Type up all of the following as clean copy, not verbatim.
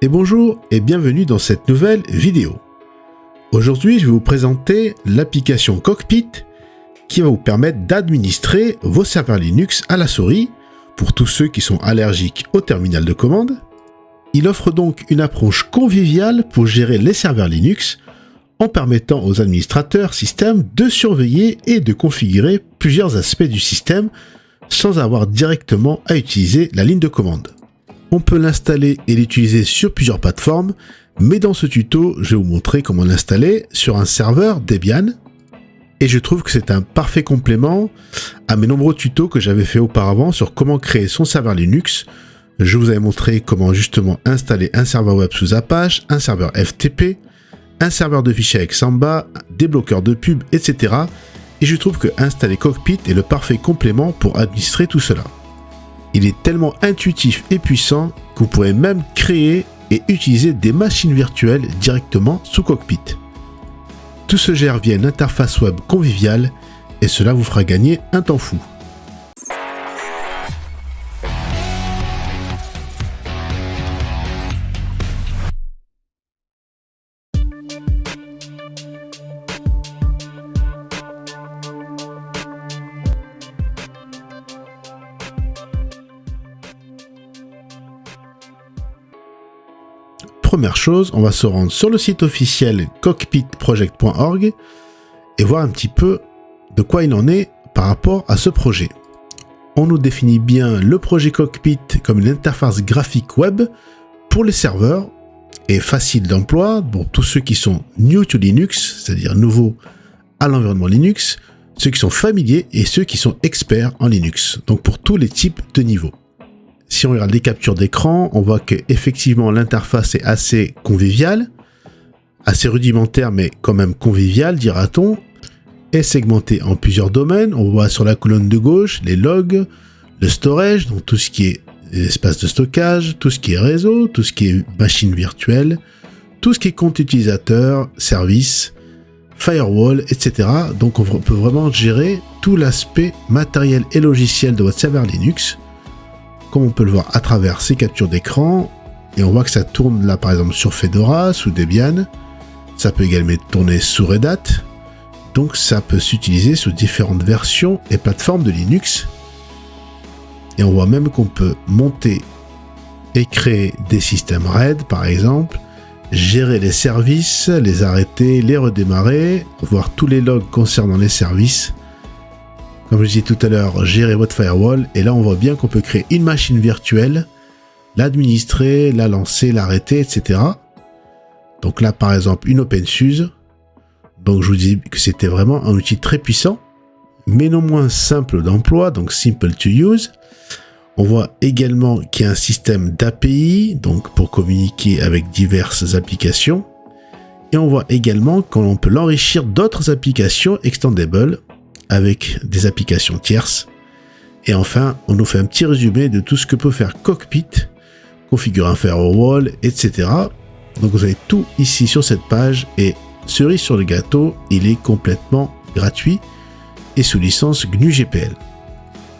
Et bonjour et bienvenue dans cette nouvelle vidéo. Aujourd'hui, je vais vous présenter l'application Cockpit qui va vous permettre d'administrer vos serveurs Linux à la souris pour tous ceux qui sont allergiques au terminal de commande. Il offre donc une approche conviviale pour gérer les serveurs Linux en permettant aux administrateurs système de surveiller et de configurer plusieurs aspects du système sans avoir directement à utiliser la ligne de commande. On peut l'installer et l'utiliser sur plusieurs plateformes, mais dans ce tuto, je vais vous montrer comment l'installer sur un serveur Debian. Et je trouve que c'est un parfait complément à mes nombreux tutos que j'avais fait auparavant sur comment créer son serveur Linux. Je vous avais montré comment justement installer un serveur web sous Apache, un serveur FTP, un serveur de fichiers avec Samba, des bloqueurs de pub, etc. Et je trouve que installer Cockpit est le parfait complément pour administrer tout cela. Il est tellement intuitif et puissant que vous pourrez même créer et utiliser des machines virtuelles directement sous Cockpit. Tout se gère via une interface web conviviale et cela vous fera gagner un temps fou. Première chose, on va se rendre sur le site officiel cockpitproject.org et voir un petit peu de quoi il en est par rapport à ce projet. On nous définit bien le projet Cockpit comme une interface graphique web pour les serveurs et facile d'emploi pour tous ceux qui sont new to Linux, c'est-à-dire nouveaux à l'environnement Linux, ceux qui sont familiers et ceux qui sont experts en Linux, donc pour tous les types de niveaux. Si on regarde les captures d'écran, on voit que effectivement l'interface est assez conviviale, assez rudimentaire mais quand même conviviale dira-t-on, est segmentée en plusieurs domaines. On voit sur la colonne de gauche les logs, le storage, donc tout ce qui est espace de stockage, tout ce qui est réseau, tout ce qui est machine virtuelle, tout ce qui est compte utilisateur, service, firewall, etc. Donc on peut vraiment gérer tout l'aspect matériel et logiciel de votre serveur Linux, comme on peut le voir à travers ces captures d'écran, et on voit que ça tourne là par exemple sur Fedora, sous Debian, ça peut également tourner sous Red Hat, donc ça peut s'utiliser sous différentes versions et plateformes de Linux, et on voit même qu'on peut monter et créer des systèmes RAID par exemple, gérer les services, les arrêter, les redémarrer, voir tous les logs concernant les services. Comme je disais tout à l'heure, gérer votre firewall, et là on voit bien qu'on peut créer une machine virtuelle, l'administrer, la lancer, l'arrêter, etc. Donc là par exemple une OpenSUSE, donc je vous dis que c'était vraiment un outil très puissant, mais non moins simple d'emploi, donc simple to use. On voit également qu'il y a un système d'API, donc pour communiquer avec diverses applications, et on voit également qu'on peut l'enrichir d'autres applications extendables, avec des applications tierces. Et enfin, on nous fait un petit résumé de tout ce que peut faire Cockpit, configurer un firewall, etc. Donc vous avez tout ici sur cette page, et cerise sur le gâteau, il est complètement gratuit et sous licence GNU GPL.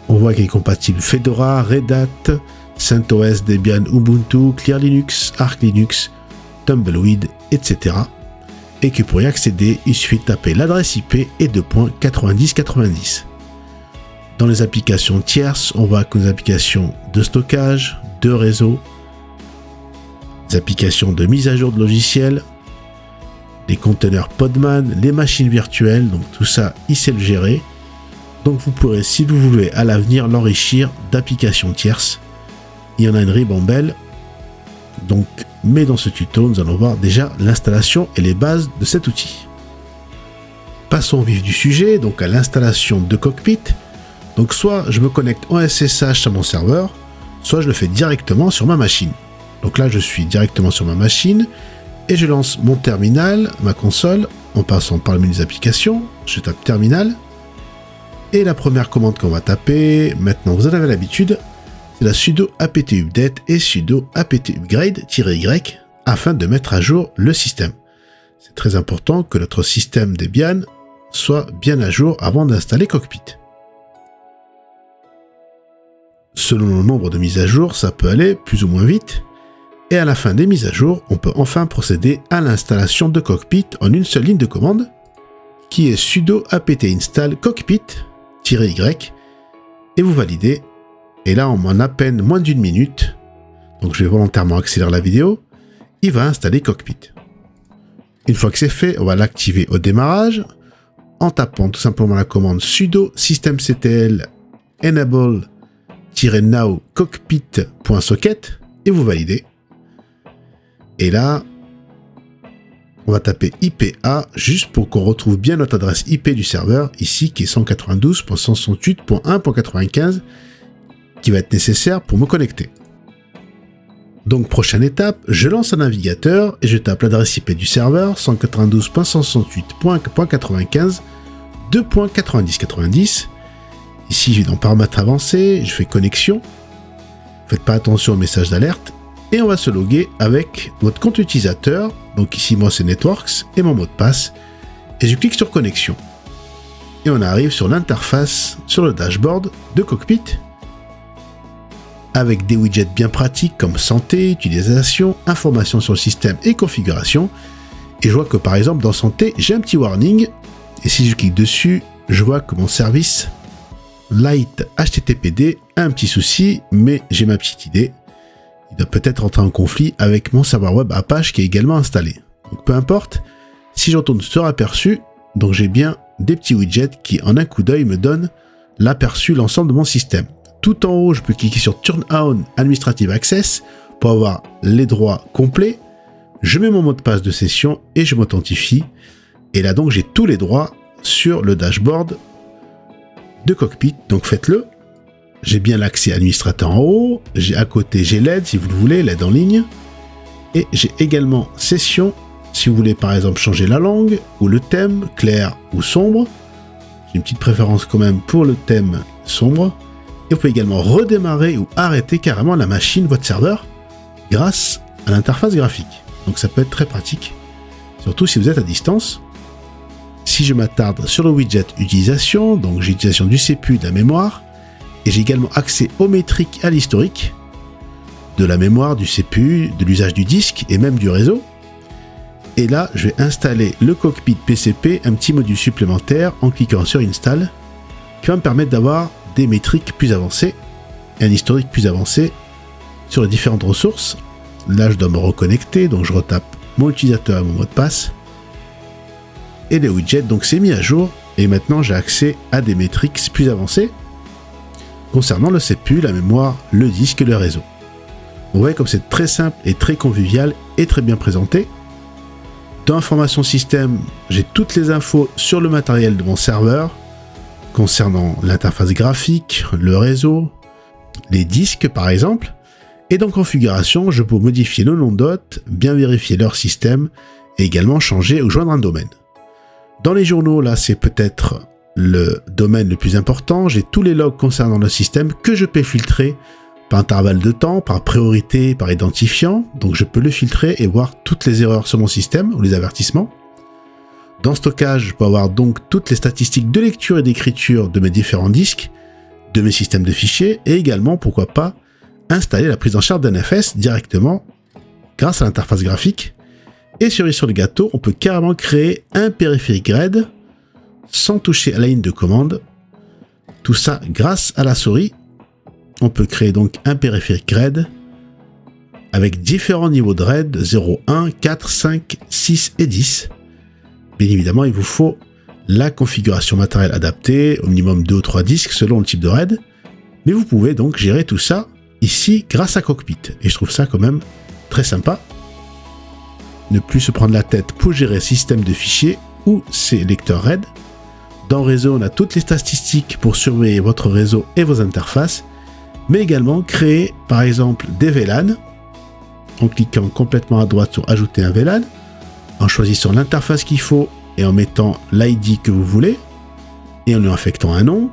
On voit qu'il est compatible Fedora, Red Hat, CentOS, Debian, Ubuntu, Clear Linux, Arch Linux, Tumbleweed, etc. Et que pour y accéder, il suffit de taper l'adresse IP et 2.9090. Dans les applications tierces, on voit que les applications de stockage, de réseau, des applications de mise à jour de logiciels, les conteneurs Podman, les machines virtuelles, donc tout ça, il sait le gérer. Donc vous pourrez, si vous voulez, à l'avenir, l'enrichir d'applications tierces. Il y en a une ribambelle. Donc, mais dans ce tuto, nous allons voir déjà l'installation et les bases de cet outil. Passons au vif du sujet, donc à l'installation de Cockpit. Donc soit je me connecte en SSH à mon serveur, soit je le fais directement sur ma machine. Donc là, je suis directement sur ma machine et je lance mon terminal, ma console, en passant par le menu des applications. Je tape terminal. Et la première commande qu'on va taper, maintenant vous en avez l'habitude, c'est la sudo apt update et sudo apt upgrade-y afin de mettre à jour le système. C'est très important que notre système Debian soit bien à jour avant d'installer Cockpit. Selon le nombre de mises à jour, ça peut aller plus ou moins vite, Et à la fin des mises à jour, on peut enfin procéder à l'installation de Cockpit en une seule ligne de commande, qui est sudo apt install cockpit-y, et vous validez. Et là, en à peine moins d'une minute, donc je vais volontairement accélérer la vidéo, il va installer Cockpit. Une fois que c'est fait, on va l'activer au démarrage, en tapant tout simplement la commande sudo systemctl enable-now cockpit.socket, et vous validez. Et là, on va taper IPA juste pour qu'on retrouve bien notre adresse IP du serveur, ici qui est 192.168.1.95, qui va être nécessaire pour me connecter. Donc prochaine étape, je lance un navigateur et je tape l'adresse IP du serveur 192.168.2.9090. Ici, je vais dans paramètres avancés, je fais connexion. Faites pas attention aux messages d'alerte. Et on va se loguer avec votre compte utilisateur. Donc ici, moi, c'est Networks et mon mot de passe. Et je clique sur connexion. Et on arrive sur l'interface, sur le dashboard de Cockpit, avec des widgets bien pratiques comme santé, utilisation, informations sur le système et configuration. Et je vois que par exemple, dans santé, j'ai un petit warning. Et si je clique dessus, je vois que mon service Light HTTPD a un petit souci, mais j'ai ma petite idée. Il doit peut-être entrer en conflit avec mon serveur web Apache qui est également installé. Donc peu importe, si je retourne sur aperçu, donc j'ai bien des petits widgets qui en un coup d'œil me donnent l'aperçu, l'ensemble de mon système. Tout en haut, je peux cliquer sur Turn On Administrative Access pour avoir les droits complets. Je mets mon mot de passe de session et je m'authentifie. Et là donc j'ai tous les droits sur le dashboard de Cockpit, donc faites-le. J'ai bien l'accès administrateur en haut, à côté j'ai l'aide si vous le voulez, l'aide en ligne, et j'ai également session si vous voulez par exemple changer la langue ou le thème, clair ou sombre. J'ai une petite préférence quand même pour le thème sombre, et vous pouvez également redémarrer ou arrêter carrément la machine, votre serveur, grâce à l'interface graphique. Donc ça peut être très pratique, surtout si vous êtes à distance. Si je m'attarde sur le widget utilisation, donc j'ai utilisation du CPU, de la mémoire, et j'ai également accès aux métriques à l'historique de la mémoire, du CPU, de l'usage du disque et même du réseau. Et là, je vais installer le Cockpit PCP, un petit module supplémentaire en cliquant sur Install, qui va me permettre d'avoir des métriques plus avancées et un historique plus avancé sur les différentes ressources. Là, je dois me reconnecter, donc je retape mon utilisateur et mon mot de passe. Et les widgets, donc c'est mis à jour, et maintenant j'ai accès à des métriques plus avancées concernant le CPU, la mémoire, le disque et le réseau. Vous voyez comme c'est très simple et très convivial et très bien présenté. Dans Information Système, j'ai toutes les infos sur le matériel de mon serveur, concernant l'interface graphique, le réseau, les disques par exemple. Et dans Configuration, je peux modifier le nom d'hôte, bien vérifier leur système, et également changer ou joindre un domaine. Dans les journaux, là, c'est peut-être le domaine le plus important. J'ai tous les logs concernant le système que je peux filtrer par intervalle de temps, par priorité, par identifiant. Donc je peux le filtrer et voir toutes les erreurs sur mon système ou les avertissements. Dans Stockage, je peux avoir donc toutes les statistiques de lecture et d'écriture de mes différents disques, de mes systèmes de fichiers, et également, pourquoi pas, installer la prise en charge d'NFS directement grâce à l'interface graphique. Et cerise sur le gâteau, on peut carrément créer un périphérique RAID sans toucher à la ligne de commande. Tout ça grâce à la souris. On peut créer donc un périphérique RAID avec différents niveaux de RAID, 0, 1, 4, 5, 6 et 10. Bien évidemment, il vous faut la configuration matérielle adaptée, au minimum 2 ou 3 disques selon le type de RAID. Mais vous pouvez donc gérer tout ça ici grâce à Cockpit. Et je trouve ça quand même très sympa. Ne plus se prendre la tête pour gérer système de fichiers ou ses lecteurs RAID. Dans réseau, on a toutes les statistiques pour surveiller votre réseau et vos interfaces, mais également créer par exemple des VLAN en cliquant complètement à droite sur ajouter un VLAN, en choisissant l'interface qu'il faut et en mettant l'ID que vous voulez et en lui affectant un nom,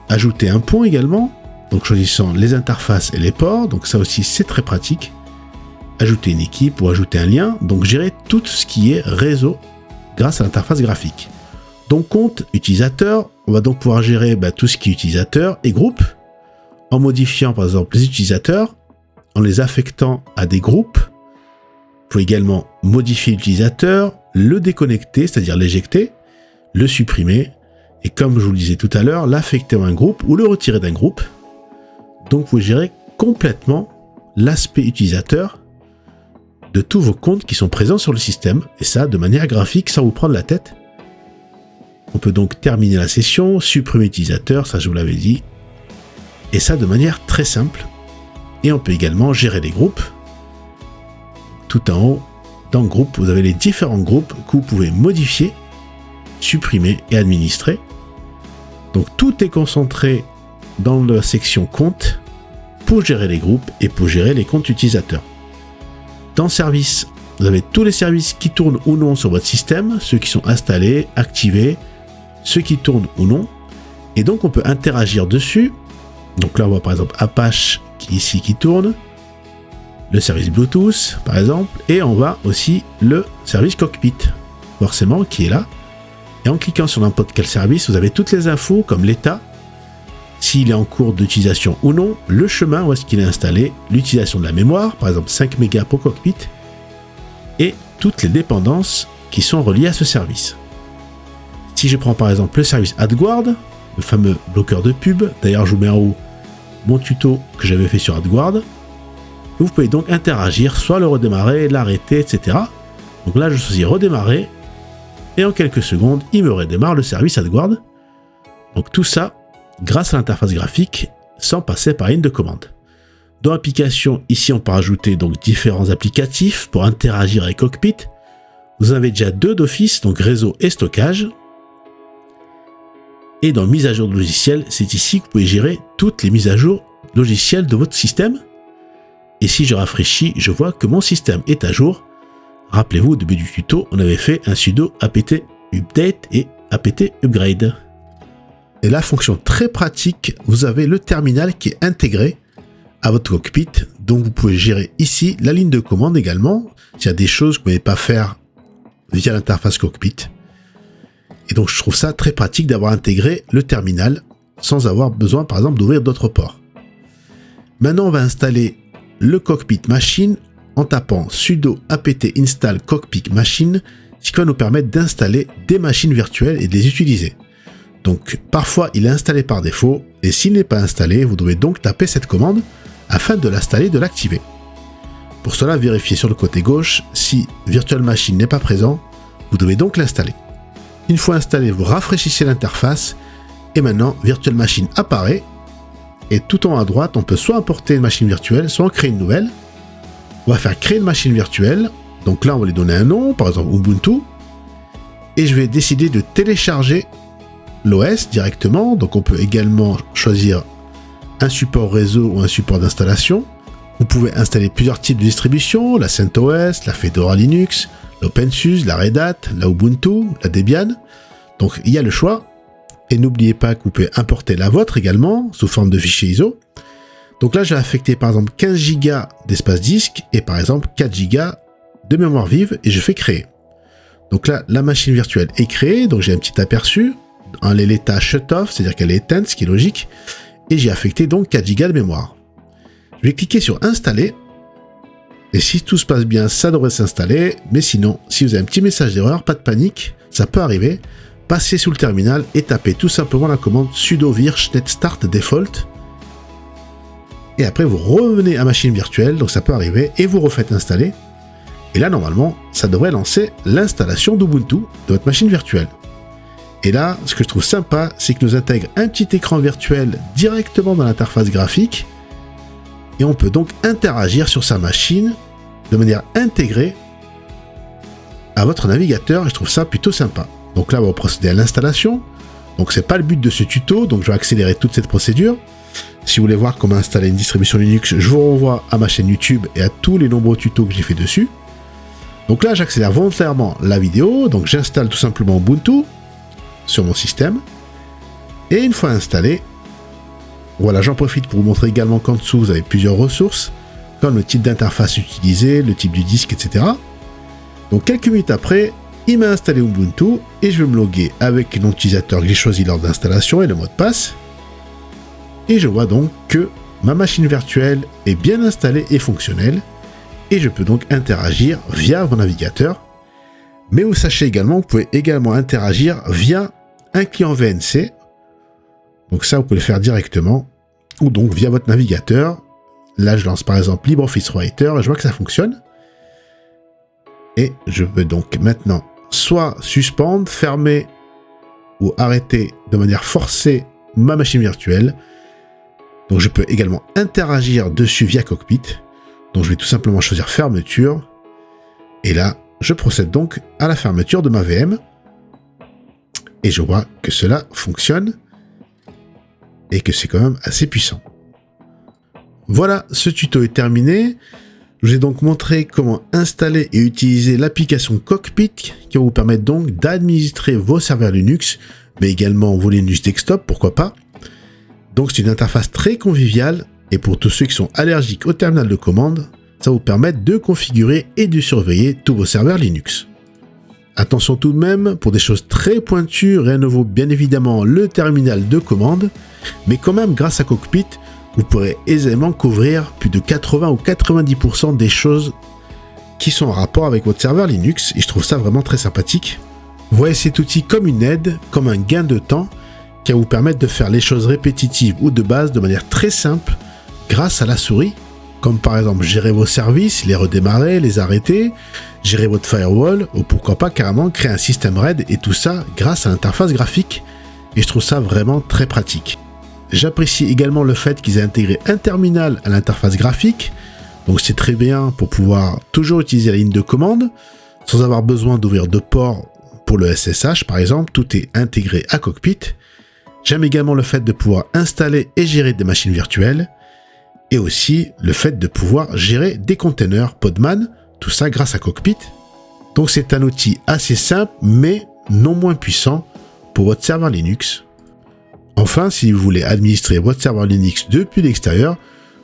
ajouter un pont également, donc choisissant les interfaces et les ports, donc ça aussi c'est très pratique. Ajouter une équipe ou ajouter un lien, donc gérer tout ce qui est réseau grâce à l'interface graphique. Donc compte utilisateur, on va donc pouvoir gérer tout ce qui est utilisateur et groupe, en modifiant par exemple les utilisateurs, en les affectant à des groupes. Vous pouvez également modifier l'utilisateur, le déconnecter, c'est-à-dire l'éjecter, le supprimer, et comme je vous le disais tout à l'heure, l'affecter à un groupe ou le retirer d'un groupe. Donc vous pouvez gérer complètement l'aspect utilisateur de tous vos comptes qui sont présents sur le système, et ça de manière graphique sans vous prendre la tête. On peut donc terminer la session, supprimer l'utilisateur, ça je vous l'avais dit, et ça de manière très simple. Et on peut également gérer les groupes. Tout en haut, dans le groupe, vous avez les différents groupes que vous pouvez modifier, supprimer et administrer. Donc tout est concentré dans la section compte pour gérer les groupes et pour gérer les comptes utilisateurs. Dans service, vous avez tous les services qui tournent ou non sur votre système, ceux qui sont installés, activés, ceux qui tournent ou non. Et donc on peut interagir dessus. Donc là on voit par exemple Apache qui tourne, le service Bluetooth par exemple, et on voit aussi le service Cockpit, forcément qui est là. Et en cliquant sur n'importe quel service, vous avez toutes les infos comme l'état, s'il est en cours d'utilisation ou non, le chemin où est-ce qu'il est installé, l'utilisation de la mémoire, par exemple 5 mégas pour Cockpit, et toutes les dépendances qui sont reliées à ce service. Si je prends par exemple le service AdGuard, le fameux bloqueur de pub, d'ailleurs je vous mets en haut mon tuto que j'avais fait sur AdGuard, vous pouvez donc interagir, soit le redémarrer, l'arrêter, etc. Donc là je choisis redémarrer, et en quelques secondes, il me redémarre le service AdGuard. Donc tout ça, grâce à l'interface graphique, sans passer par ligne de commande. Dans l'application, ici on peut rajouter donc différents applicatifs pour interagir avec Cockpit. Vous en avez déjà 2 d'office, donc réseau et stockage. Et dans mise à jour de logiciel, c'est ici que vous pouvez gérer toutes les mises à jour logicielles de votre système. Et si je rafraîchis, je vois que mon système est à jour. Rappelez-vous, au début du tuto, on avait fait un sudo apt update et apt upgrade. Et la fonction très pratique, vous avez le terminal qui est intégré à votre cockpit. Donc vous pouvez gérer ici la ligne de commande également. S'il y a des choses que vous ne pouvez pas faire via l'interface cockpit. Et donc je trouve ça très pratique d'avoir intégré le terminal sans avoir besoin par exemple d'ouvrir d'autres ports. Maintenant on va installer le cockpit machine en tapant sudo apt install cockpit machine, ce qui va nous permettre d'installer des machines virtuelles et de les utiliser. Donc parfois il est installé par défaut et s'il n'est pas installé, vous devez donc taper cette commande afin de l'installer et de l'activer. Pour cela, vérifiez sur le côté gauche si Virtual Machine n'est pas présent, vous devez donc l'installer. Une fois installé, vous rafraîchissez l'interface et maintenant Virtual Machine apparaît et tout en haut à droite, on peut soit importer une machine virtuelle, soit en créer une nouvelle. On va faire créer une machine virtuelle, donc là on va lui donner un nom, par exemple Ubuntu, et je vais décider de télécharger l'OS directement, donc on peut également choisir un support réseau ou un support d'installation. Vous pouvez installer plusieurs types de distributions, la CentOS, la Fedora Linux, l'OpenSUSE, la Red Hat, la Ubuntu, la Debian, donc il y a le choix. Et n'oubliez pas que vous pouvez importer la vôtre également, sous forme de fichier ISO. Donc là, j'ai affecté par exemple 15 Go d'espace disque et par exemple 4 Go de mémoire vive et je fais créer. Donc là, la machine virtuelle est créée, donc j'ai un petit aperçu en l'état shut-off, c'est-à-dire qu'elle est éteinte, ce qui est logique, et j'ai affecté donc 4 Go de mémoire. Je vais cliquer sur installer, et si tout se passe bien, ça devrait s'installer, mais sinon, si vous avez un petit message d'erreur, pas de panique, ça peut arriver, passez sous le terminal et tapez tout simplement la commande sudo virch net start default, et après vous revenez à machine virtuelle, donc ça peut arriver, et vous refaites installer, et là normalement, ça devrait lancer l'installation d'Ubuntu de votre machine virtuelle. Et là, ce que je trouve sympa, c'est qu'il nous intègre un petit écran virtuel directement dans l'interface graphique, et on peut donc interagir sur sa machine de manière intégrée à votre navigateur, et je trouve ça plutôt sympa. Donc là, on va procéder à l'installation. Donc c'est pas le but de ce tuto, donc je vais accélérer toute cette procédure. Si vous voulez voir comment installer une distribution Linux, je vous renvoie à ma chaîne YouTube et à tous les nombreux tutos que j'ai fait dessus. Donc là, j'accélère volontairement la vidéo, donc j'installe tout simplement Ubuntu sur mon système. Et une fois installé, voilà, j'en profite pour vous montrer également qu'en dessous, vous avez plusieurs ressources, comme le type d'interface utilisé, le type du disque, etc. Donc quelques minutes après, il m'a installé Ubuntu et je vais me loguer avec le nom d'utilisateur que j'ai choisi lors d'installation et le mot de passe. Et je vois donc que ma machine virtuelle est bien installée et fonctionnelle, et je peux donc interagir via mon navigateur. Mais vous sachez également, vous pouvez également interagir via un client VNC. Donc ça, vous pouvez le faire directement, ou donc via votre navigateur. Là, je lance par exemple LibreOffice Writer, et je vois que ça fonctionne. Et je peux donc maintenant soit suspendre, fermer ou arrêter de manière forcée ma machine virtuelle. Donc je peux également interagir dessus via Cockpit. Donc je vais tout simplement choisir fermeture. Et là, je procède donc à la fermeture de ma VM. Et je vois que cela fonctionne. Et que c'est quand même assez puissant. Voilà, ce tuto est terminé. Je vous ai donc montré comment installer et utiliser l'application Cockpit qui va vous permettre donc d'administrer vos serveurs Linux, mais également vos Linux desktop, pourquoi pas. Donc c'est une interface très conviviale et pour tous ceux qui sont allergiques au terminal de commande, ça va vous permettre de configurer et de surveiller tous vos serveurs Linux. Attention tout de même, pour des choses très pointues, rien ne vaut bien évidemment le terminal de commande, mais quand même grâce à Cockpit, vous pourrez aisément couvrir plus de 80 ou 90% des choses qui sont en rapport avec votre serveur Linux, et je trouve ça vraiment très sympathique. Voyez cet outil comme une aide, comme un gain de temps, qui va vous permettre de faire les choses répétitives ou de base de manière très simple, grâce à la souris, comme par exemple gérer vos services, les redémarrer, les arrêter, gérer votre firewall, ou pourquoi pas carrément créer un système RAID, et tout ça grâce à l'interface graphique, et je trouve ça vraiment très pratique. J'apprécie également le fait qu'ils aient intégré un terminal à l'interface graphique, donc c'est très bien pour pouvoir toujours utiliser la ligne de commande, sans avoir besoin d'ouvrir de port pour le SSH par exemple, tout est intégré à Cockpit. J'aime également le fait de pouvoir installer et gérer des machines virtuelles, et aussi le fait de pouvoir gérer des containers Podman, tout ça grâce à Cockpit. Donc c'est un outil assez simple, mais non moins puissant pour votre serveur Linux. Enfin, si vous voulez administrer votre serveur Linux depuis l'extérieur,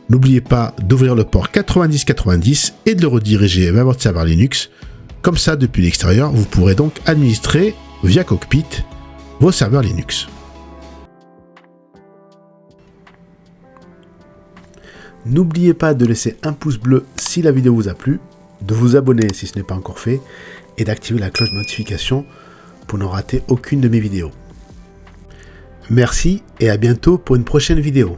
n'oubliez pas d'ouvrir le port 9090 et de le rediriger vers votre serveur Linux. Comme ça, depuis l'extérieur, vous pourrez donc administrer via Cockpit vos serveurs Linux. N'oubliez pas de laisser un pouce bleu si la vidéo vous a plu, de vous abonner si ce n'est pas encore fait, et d'activer la cloche de notification pour ne rater aucune de mes vidéos. Merci et à bientôt pour une prochaine vidéo.